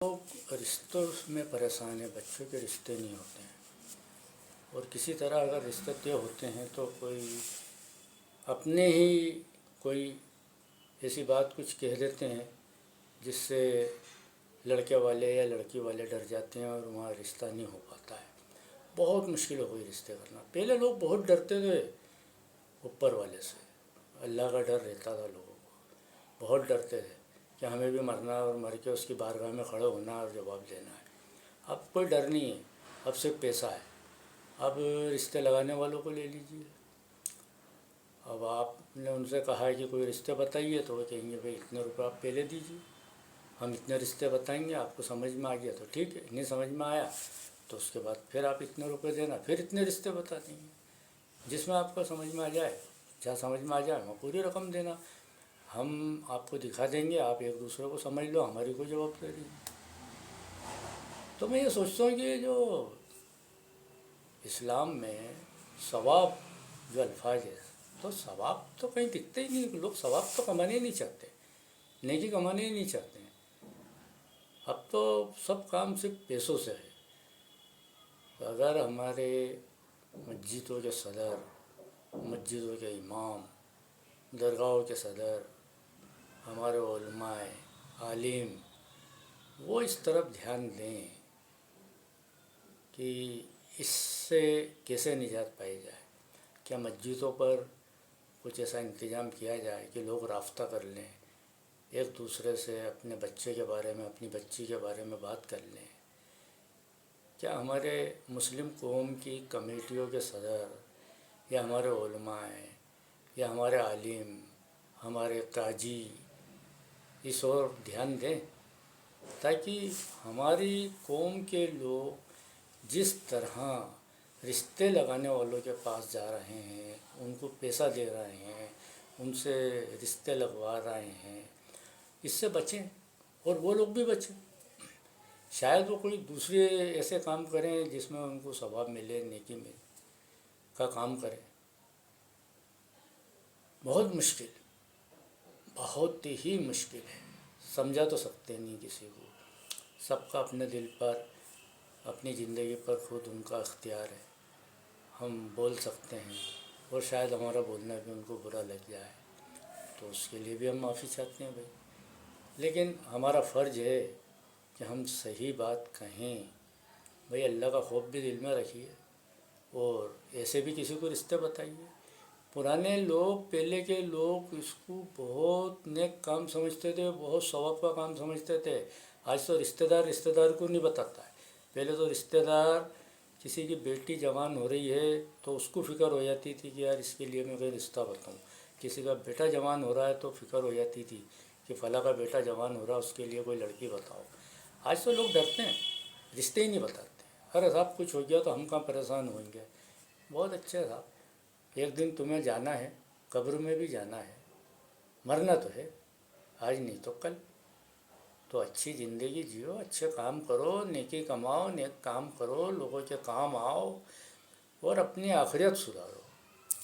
لوگ رشتوں میں پریشان ہیں، بچوں کے رشتے نہیں ہوتے ہیں، اور کسی طرح اگر رشتے طے ہوتے ہیں تو کوئی اپنے ہی کوئی ایسی بات کچھ کہہ دیتے ہیں جس سے لڑکے والے یا لڑکی والے ڈر جاتے ہیں اور وہاں رشتہ نہیں ہو پاتا ہے۔ بہت مشکل ہو گئی رشتے کرنا۔ پہلے لوگ بہت ڈرتے تھے اوپر والے سے، اللہ کا ڈر رہتا تھا لوگوں کو، بہت ڈرتے تھے کہ ہمیں بھی مرنا اور مر کے اس کی بارگاہ میں کھڑے ہونا اور جواب دینا ہے۔ اب کوئی ڈر نہیں ہے، اب صرف پیسہ ہے۔ اب رشتے لگانے والوں کو لے لیجیے، اب آپ نے ان سے کہا ہے کہ کوئی رشتے بتائیے تو وہ کہیں گے بھائی اتنے روپے آپ پہلے دیجیے، ہم اتنے رشتے بتائیں گے، آپ کو سمجھ میں آ گیا تو ٹھیک ہے، نہیں سمجھ میں آیا تو اس کے بعد پھر آپ اتنے روپے دینا، پھر اتنے رشتے بتا دیں گے، جس میں آپ کو سمجھ میں آ جائے، جہاں سمجھ میں آ جائے وہاں پوری رقم دینا، ہم آپ کو دکھا دیں گے، آپ ایک دوسرے کو سمجھ لو، ہماری کوئی جواب دے دیجیے۔ تو میں یہ سوچتا ہوں کہ جو اسلام میں ثواب جو الفاظ ہے، تو ثواب تو کہیں دکھتے ہی نہیں، لوگ ثواب تو کمانے ہی نہیں چاہتے، نیکی کمانے ہی نہیں چاہتے ہیں۔ اب تو سب کام صرف پیسوں سے ہے۔ اگر ہمارے مسجدوں کے صدر، مسجدوں کے امام، درگاہوں کے صدر، ہمارے علماء عالم وہ اس طرف دھیان دیں کہ اس سے کیسے نجات پائی جائے، کیا مسجدوں پر کچھ ایسا انتظام کیا جائے کہ لوگ رابطہ کر لیں، ایک دوسرے سے اپنے بچے کے بارے میں، اپنی بچی کے بارے میں بات کر لیں۔ کیا ہمارے مسلم قوم کی کمیٹیوں کے صدر یا ہمارے علماء یا ہمارے عالم، ہمارے قاضی اس اور دھیان دیں تاکہ ہماری قوم کے لوگ جس طرح رشتے لگانے والوں کے پاس جا رہے ہیں، ان کو پیسہ دے رہے ہیں، ان سے رشتے لگوا رہے ہیں، اس سے بچیں اور وہ لوگ بھی بچیں۔ شاید وہ کوئی دوسرے ایسے کام کریں جس میں ان کو ثواب ملے، نیکی میں کا کام کریں۔ بہت مشکل، بہت ہی مشکل ہے، سمجھا تو سکتے نہیں کسی کو، سب کا اپنے دل پر، اپنی زندگی پر خود ان کا اختیار ہے۔ ہم بول سکتے ہیں اور شاید ہمارا بولنا بھی ان کو برا لگ جائے تو اس کے لیے بھی ہم معافی چاہتے ہیں بھائی، لیکن ہمارا فرض ہے کہ ہم صحیح بات کہیں۔ بھائی اللہ کا خوف بھی دل میں رکھیے اور ایسے بھی کسی کو رشتے بتائیے۔ پرانے لوگ، پہلے کے لوگ اس کو بہت نیک کام سمجھتے تھے، بہت ثواب کا کام سمجھتے تھے۔ آج تو رشتہ دار کو نہیں بتاتا ہے۔ پہلے تو رشتہ دار کسی کی بیٹی جوان ہو رہی ہے تو اس کو فکر ہو جاتی تھی کہ یار اس کے لیے میں کوئی رشتہ بتاؤں، کسی کا بیٹا جوان ہو رہا ہے تو فکر ہو جاتی تھی کہ فلاں کا بیٹا جوان ہو رہا ہے، اس کے لیے کوئی لڑکی بتاؤ۔ آج تو لوگ ڈرتے ہیں، رشتے ہی نہیں بتاتے۔ ارے صاحب کچھ ہو گیا تو ہم کہاں پریشان ہوئیں گے۔ بہت اچھے صاحب، ایک دن تمہیں جانا ہے، قبر میں بھی جانا ہے، مرنا تو ہے، آج نہیں تو کل، تو اچھی زندگی جیو، اچھے کام کرو، نیکی کماؤ، نیک کام کرو، لوگوں کے کام آؤ اور اپنی آخرت سدھارو۔